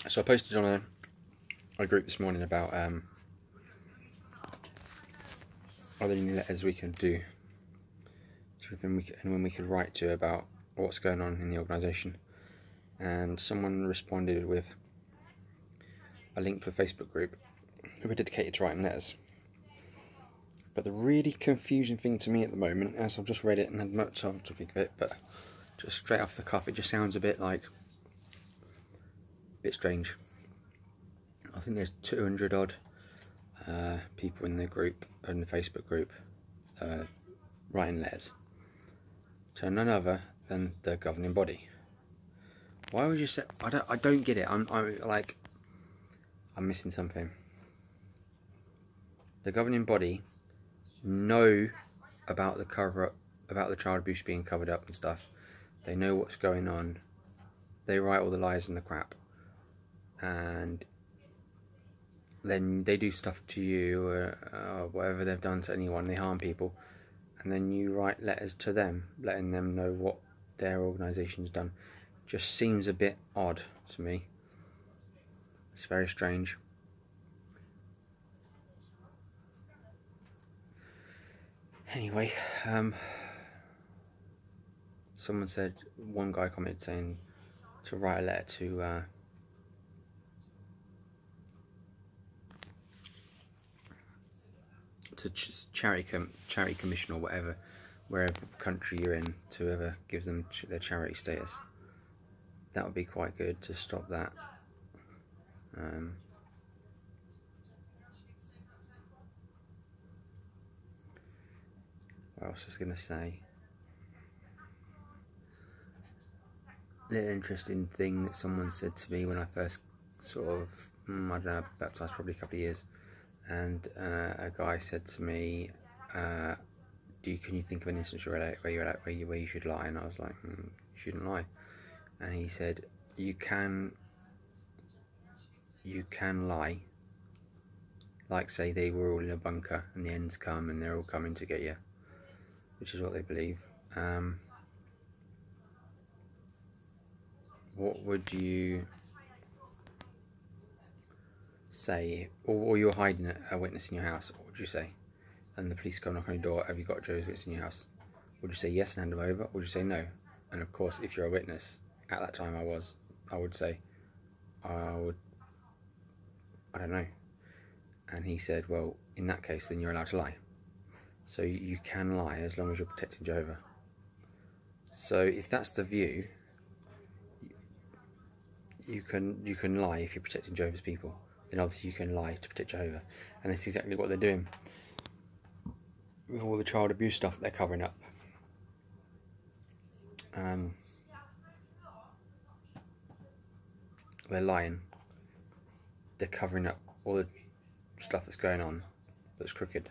So I posted on a group this morning about are there any letters we can do, anyone we could write to about what's going on in the organisation, and someone responded with a link to a Facebook group who are dedicated to writing letters. But the really confusing thing to me at the moment, as I've just read it and had much time to think of it, but just straight off the cuff, it just sounds a bit strange. I think there's 200 odd people in the group, in the Facebook group, writing letters to none other than the governing body. Why would you say? I don't get it. I'm missing something. The governing body know about the cover up, about the child abuse being covered up and stuff. They know what's going on. They write all the lies and the crap, and then they do stuff to you, or whatever they've done to anyone. They harm people, and then you write letters to them, letting them know what their organisation's done. Just seems a bit odd to me. It's very strange. Anyway, someone said, one guy commented saying to write a letter to charity commission or whatever, wherever country you're in, to whoever gives them their charity status. That would be quite good to stop that. What else was I going to say? Little interesting thing that someone said to me when I first sort of, I don't know, baptised probably a couple of years, and a guy said to me, can you think of an instance where you should lie? And I was like, you shouldn't lie. And he said, you can lie. Like, say they were all in a bunker and the ends come and they're all coming to get you, which is what they believe. What would you say? Or you're hiding a witness in your house, what would you say? And the police go knock on your door, have you got Joe's witness in your house? Would you say yes and hand them over, or would you say no? And of course, if you're a witness, at that time I would say, I don't know. And he said, well, in that case, then you're allowed to lie. So you can lie as long as you're protecting Jehovah. So if that's the view, you can lie if you're protecting Jehovah's people. Then obviously you can lie to protect Jehovah. And that's exactly what they're doing with all the child abuse stuff that they're covering up. They're lying. They're covering up all the stuff that's going on that's crooked,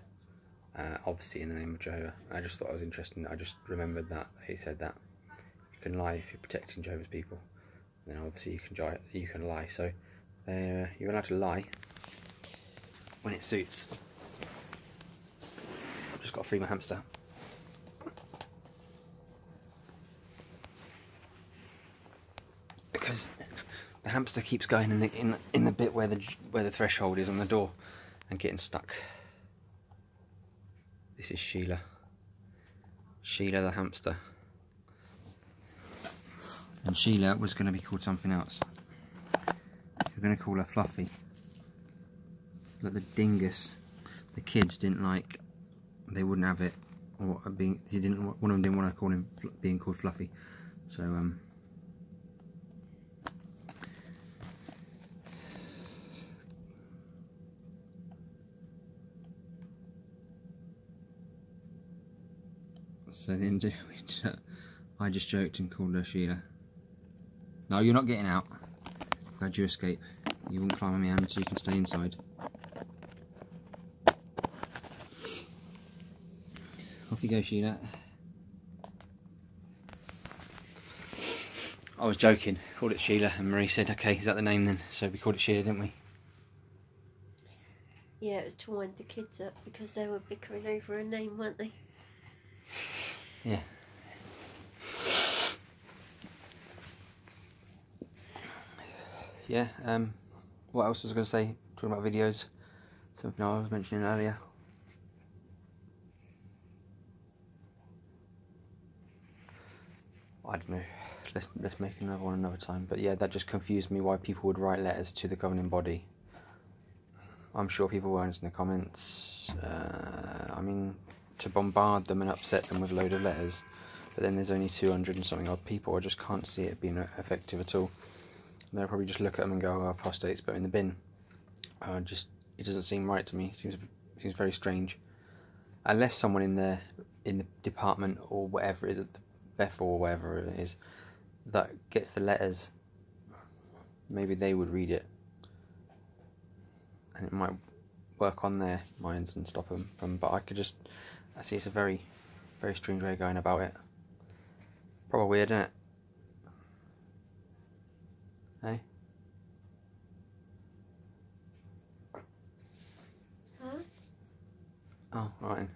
obviously in the name of Jehovah. I just thought it was interesting. I just remembered that he said that you can lie if you're protecting Jehovah's people. And then obviously you can lie. So you're allowed to lie when it suits. I've just got to free my hamster. Because the hamster keeps going in the bit where the threshold is on the door and getting stuck. This is Sheila. Sheila the hamster. And Sheila was going to be called something else. We're going to call her Fluffy. But the dingus, the kids didn't like, they wouldn't have it, or one of them didn't want to call him being called Fluffy. So then I just joked and called her Sheila. No, you're not getting out. Glad you escape. You won't climb on my hand, so you can stay inside. Off you go, Sheila. I was joking. Called it Sheila, and Marie said, "Okay, is that the name then?" So we called it Sheila, didn't we? Yeah, it was to wind the kids up because they were bickering over a name, weren't they? Yeah. yeah, what else was I going to say? Talking about videos, something I was mentioning earlier. I don't know. Let's make another one another time. But yeah, that just confused me why people would write letters to the governing body. I'm sure people weren't in the comments. I mean, to bombard them and upset them with a load of letters, but then there's only 200 and something odd people. I just can't see it being effective at all. And they'll probably just look at them and go, "Oh, apostates, but in the bin." It doesn't seem right to me. It seems very strange. Unless someone in the department or whatever it is, at the Bethel or whatever it is, that gets the letters, maybe they would read it, and it might work on their minds and stop them from. But I see it's a very, very strange way of going about it. Probably weird, isn't it? Hey? Huh? Oh, right.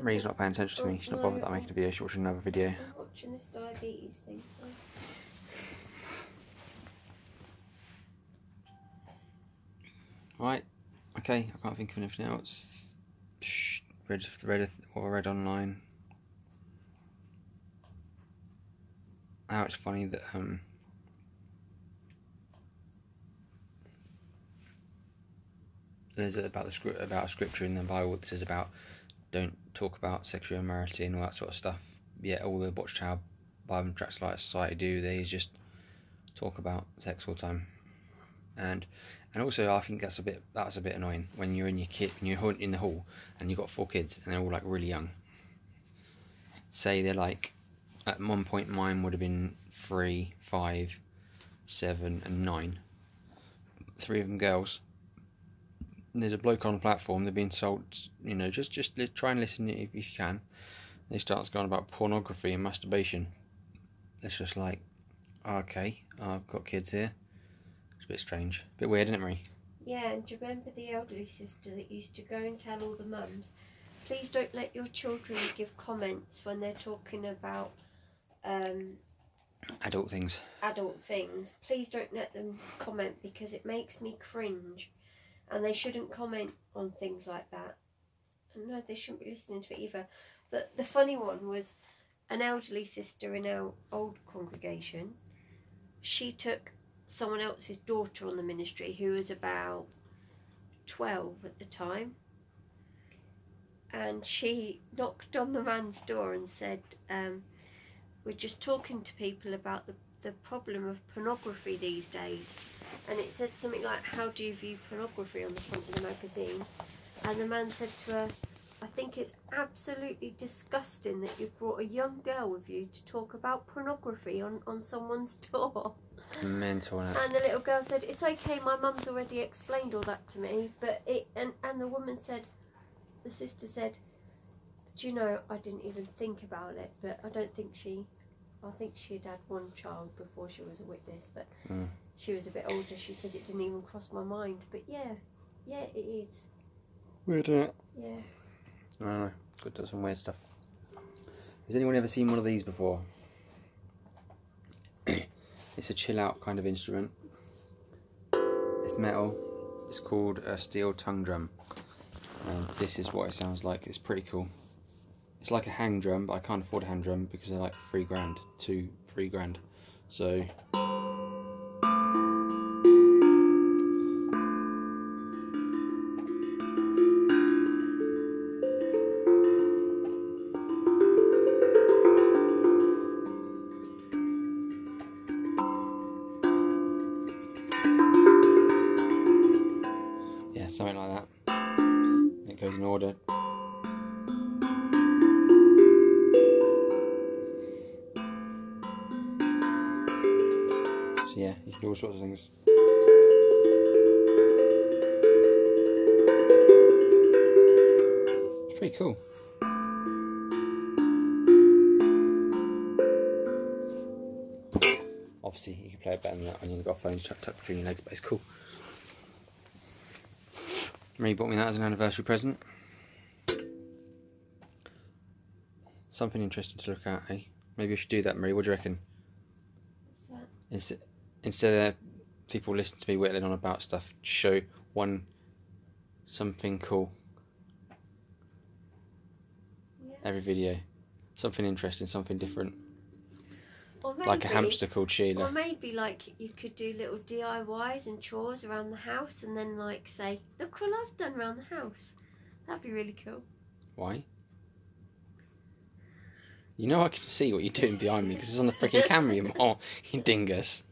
Ray's not paying attention to me. She's not bothered that I'm making a video. She's watching another video. I'm watching this diabetes thing. So. Right. Okay. I can't think of anything else. Read what I read online. Now it's funny that there's about a scripture in the Bible that says about don't talk about sexual immorality and all that sort of stuff. Yet all the Watchtower Bible and Tracts Light Society do, they just talk about sex all the time. And also I think that's a bit annoying when you're in you're in the hall and you've got 4 kids and they're all like really young. Say they're like, at one point mine would have been 3, 5, 7 and 9. 3 of them girls. And there's a bloke on the platform, they're being told, you know, just try and listen if you can. They start going about pornography and masturbation. It's just like, okay, I've got kids here. It's a bit strange. A bit weird, isn't it, Marie? Yeah, and do you remember the elderly sister that used to go and tell all the mums, please don't let your children give comments when they're talking about adult things. Please don't let them comment because it makes me cringe. And they shouldn't comment on things like that. And no, they shouldn't be listening to it either. But the funny one was an elderly sister in our old congregation. She took someone else's daughter on the ministry who was about 12 at the time. And she knocked on the man's door and said, we're just talking to people about the problem of pornography these days. And it said something like, how do you view pornography on the front of the magazine? And the man said to her, I think it's absolutely disgusting that you've brought a young girl with you to talk about pornography on someone's door. Mental, isn't it? And the little girl said, it's okay, my mum's already explained all that to me. But and the woman said, the sister said, do you know, I didn't even think about it, but I think she had one child before she was a witness, but she was a bit older. She said it didn't even cross my mind. But yeah, it is. Weird, isn't it? Yeah. I don't know. Could do some weird stuff. Has anyone ever seen one of these before? It's a chill out kind of instrument. It's metal. It's called a steel tongue drum. And this is what it sounds like. It's pretty cool. It's like a hang drum, but I can't afford a hang drum because they're like $3 grand, $3 grand. So yeah, something like that. It goes in order. So yeah, you can do all sorts of things. It's pretty cool. Obviously, you can play it better than that when you've got a phone tucked up between your legs, but it's cool. Marie bought me that as an anniversary present. Something interesting to look at, eh? Maybe we should do that, Marie. What do you reckon? What's that? Instead of people listen to me whittling on about stuff, show something cool. Yeah. Every video. Something interesting, something different. Or maybe, like a hamster called Sheila. Or maybe like you could do little DIYs and chores around the house and then like say, look what I've done around the house. That'd be really cool. Why? You know I can see what you're doing behind me because it's on the freaking camera, you dingus.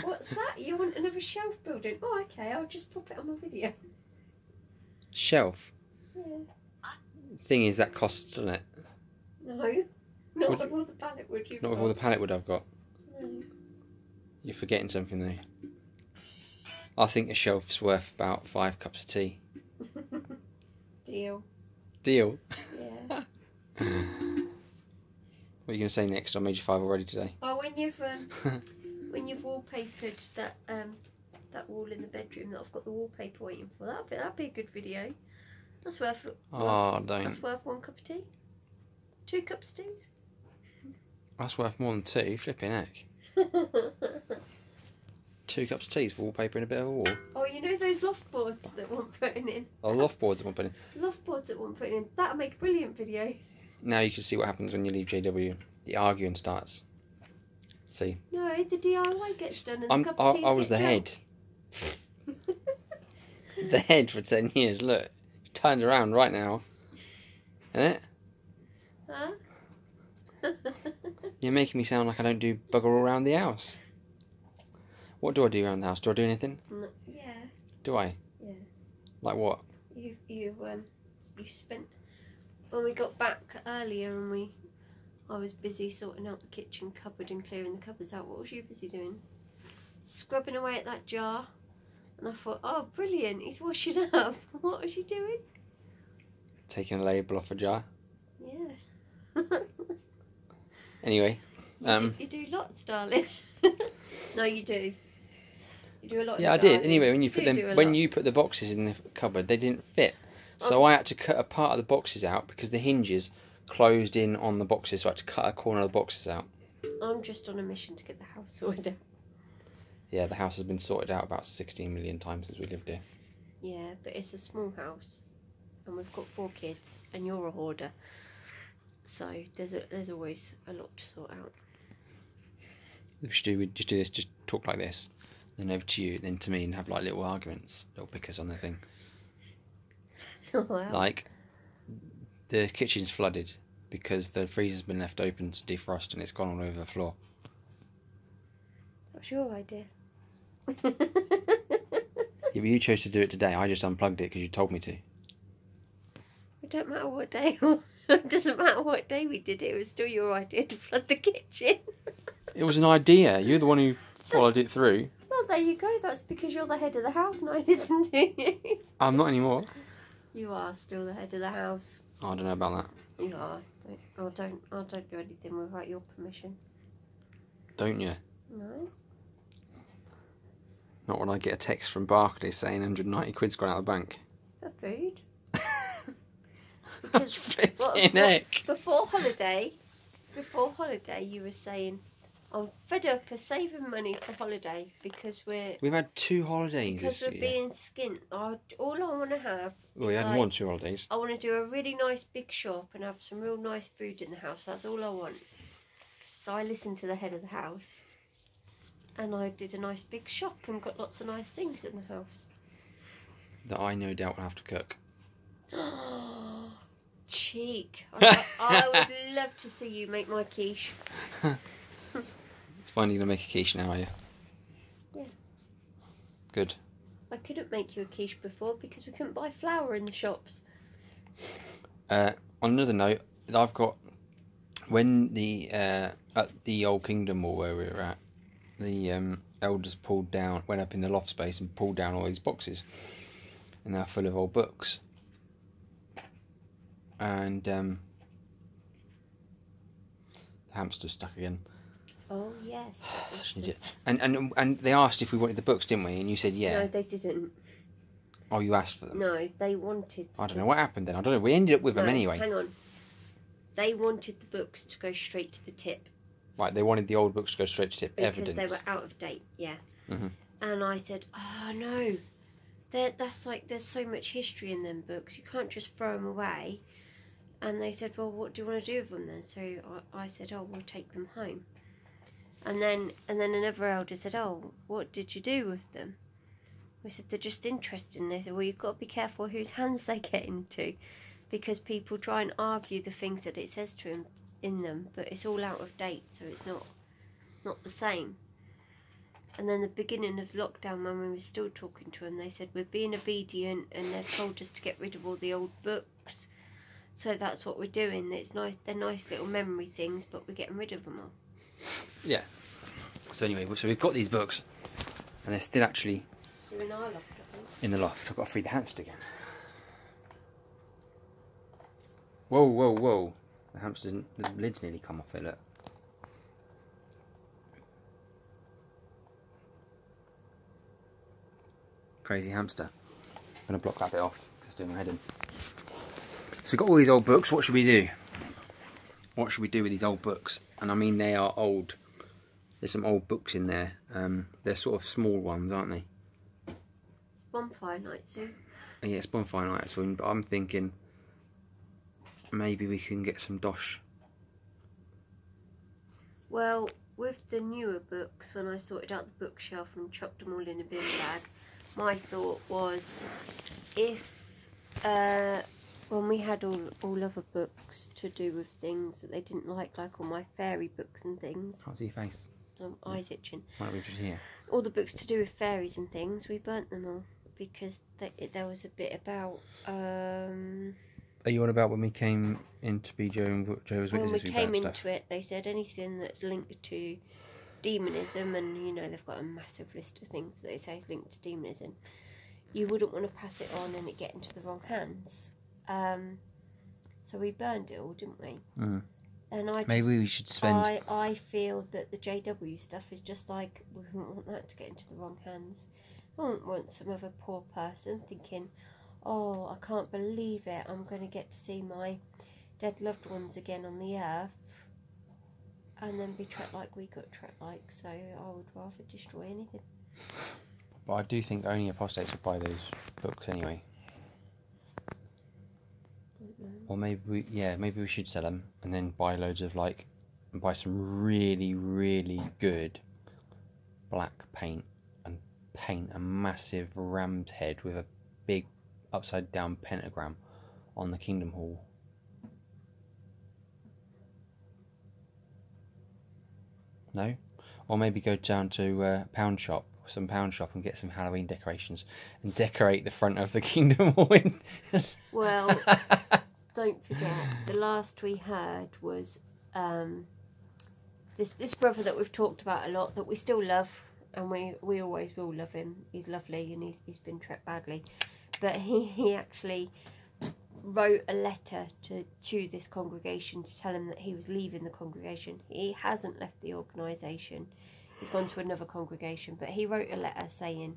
What's that? You want another shelf building? Oh, okay, I'll just pop it on my video. Shelf? Yeah. Thing is, that costs, doesn't it? No, not with all the pallet wood you've got. Not with all the pallet wood I've got. No. You're forgetting something though. I think a shelf's worth about 5 cups of tea. Deal. Deal? Yeah. What are you going to say next? I made you 5 already today. Oh, when you've wallpapered that wall in the bedroom that I've got the wallpaper waiting for, that'd be a good video. That's worth. Don't. That's worth 1 cup of tea. 2 cups of tea. That's worth more than 2. Flipping heck. 2 cups of tea for wallpaper in a bit of a wall. Oh, you know those loft boards that want putting in? Oh, loft boards that want putting in. Loft boards that want putting in. That'll make a brilliant video. Now you can see what happens when you leave JW. The arguing starts. See? No, the DIY gets done and the cup of tea. I was the head. The head for 10 years. Look, it's turned around right now. Isn't it? Huh? You're making me sound like I don't do bugger all around the house. What do I do around the house? Do I do anything? Yeah. Do I? Yeah. Like what? You spent when we got back earlier and I was busy sorting out the kitchen cupboard and clearing the cupboards out. What was you busy doing? Scrubbing away at that jar. And I thought, oh, brilliant, he's washing up. What was you doing? Taking a label off a jar. Yeah. Anyway. You do lots, darling. No, you do. You do a lot. Yeah, I did. Anyway, when you put the boxes in the cupboard, they didn't fit. So I had to cut a part of the boxes out because the hinges closed in on the boxes. So I had to cut a corner of the boxes out. I'm just on a mission to get the house sorted. Yeah, the house has been sorted out about 16 million times since we lived here. Yeah, but it's a small house, and we've got 4 kids, and you're a hoarder. So there's always a lot to sort out. We just do this, just talk like this, then over to you, then to me, and have like little arguments, little bickers on the thing. Wow. Like, the kitchen's flooded because the freezer's been left open to defrost and it's gone all over the floor. That's your idea. Yeah, but you chose to do it today. I just unplugged it because you told me to. It don't matter what day. It doesn't matter what day we did it. It was still your idea to flood the kitchen. It was an idea. You're the one who followed it through. Well, there you go. That's because you're the head of the house and I listen to you. I'm not anymore. You are still the head of the house. Oh, I don't know about that. You are. I don't do anything without your permission. Don't you? No. Not when I get a text from Barclays saying 190 quid's gone out of the bank. For food. Because before holiday, you were saying, I'm fed up of saving money for holiday because we've had 2 holidays because this we're year. being skint. All I want to have. Well, we had more than 2 holidays. I want to do a really nice big shop and have some real nice food in the house. That's all I want. So I listened to the head of the house, and I did a nice big shop and got lots of nice things in the house. That I no doubt will have to cook. Cheek. I would love to see you make my quiche. Finally gonna make a quiche now, are you? Yeah. Good. I couldn't make you a quiche before because we couldn't buy flour in the shops. On another note, I've got when the at the Old Kingdom or where we were at, the elders went up in the loft space and pulled down all these boxes, and they're full of old books. And the hamster's stuck again. Oh yes. Such an idiot. And they asked if we wanted the books, didn't we? And you said yeah. No, they didn't. Oh, you asked for them? No, they wanted. I don't know what happened then. I don't know. We ended up with them anyway. Hang on. They wanted the books to go straight to the tip. Right, they wanted the old books to go straight to tip. because Evidence. they were out of date. Yeah. Mhm. And I said, oh no, that's like, there's so much history in them books, you can't just throw them away. And they said, well, what do you want to do with them then? So I said, oh, we'll take them home. And then another elder said, oh, what did you do with them? We said, they're just interesting. They said, well, you've got to be careful whose hands they get into, because people try and argue the things that it says to them in them, but it's all out of date, so it's not the same. And then the beginning of lockdown, when we were still talking to them, they said, we're being obedient and they've told us to get rid of all the old books. So that's what we're doing. It's nice, they're nice little memory things, but we're getting rid of them all. Yeah. So anyway, so we've got these books, and they're still actually They're in our loft, I think. in the loft. I've got to feed the hamster again. Whoa, whoa, whoa. The hamster's, the lid's nearly come off it, look. Crazy hamster. I'm going to block that bit off, because it's doing my head in. So we've got all these old books. What should we do? What should we do with these old books? And I mean, they are old. There's some old books in there. They're sort of small ones, aren't they? It's bonfire night soon. Yeah, it's bonfire night soon, but I'm thinking maybe we can get some dosh. Well, with the newer books, when I sorted out the bookshelf and chucked them all in a bin bag, my thought was, if when we had all other books to do with things that they didn't like all my fairy books and things. Can't see your face. Eyes itching. Might be just here. All the books to do with fairies and things, we burnt them all because there was a bit about. Are you on about when we came in to be Joe's Witnesses? When we came into stuff? it, they said anything that's linked to demonism, and you know they've got a massive list of things that they say is linked to demonism. You wouldn't want to pass it on and it get into the wrong hands. So we burned it all, didn't we? Mm. And maybe we should spend. I feel that the JW stuff is just like, we wouldn't want that to get into the wrong hands. I wouldn't want some other poor person thinking, oh, I can't believe it, I'm going to get to see my dead loved ones again on the earth, and then be treated like we got treated like. So I would rather destroy anything. But I do think only apostates would buy those books anyway. Or maybe we should sell them and then buy loads of and buy some really, really good black paint and paint a massive ram's head with a big upside down pentagram on the Kingdom Hall. No? Or maybe go down to Pound Shop and get some Halloween decorations and decorate the front of the Kingdom Hall in. Well, don't forget, the last we heard was this brother that we've talked about a lot, that we still love, and we always will love him. He's lovely, and he's been treated badly, but he actually wrote a letter to this congregation to tell him that he was leaving the congregation. He hasn't left the organisation. He's gone to another congregation, but he wrote a letter saying,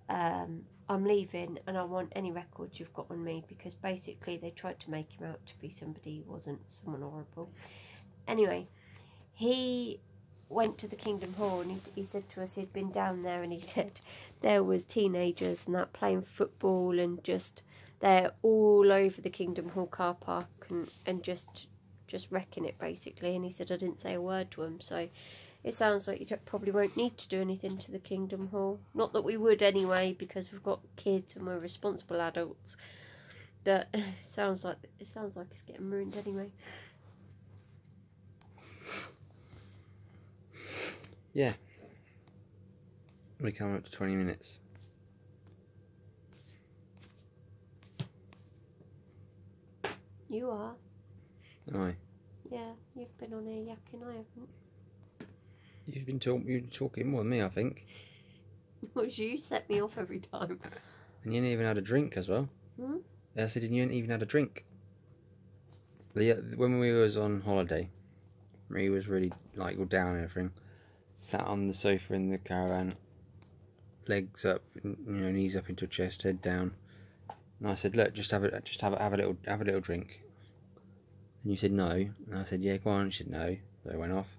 I'm leaving and I want any records you've got on me, because basically they tried to make him out to be somebody who wasn't, someone horrible. Anyway, he went to the Kingdom Hall and he said to us he'd been down there, and he said there was teenagers and that playing football, and just they're all over the Kingdom Hall car park and just wrecking it basically. And he said I didn't say a word to him, so it sounds like you probably won't need to do anything to the Kingdom Hall. Not that we would anyway, because we've got kids and we're responsible adults. But it sounds like it's getting ruined anyway. Yeah. We're coming up to 20 minutes. You are. Am I? Yeah, you've been on here yakking, I haven't. You've been talking more than me, I think. Because you set me off every time. And you ain't even had a drink as well. Hmm? Yeah, I said you ain't even had a drink. When we was on holiday, he was really all down and everything. Sat on the sofa in the caravan, legs up, knees up into a chest, head down. And I said, look, just have a little drink. And you said no. And I said, yeah, go on. And she said no. So I went off.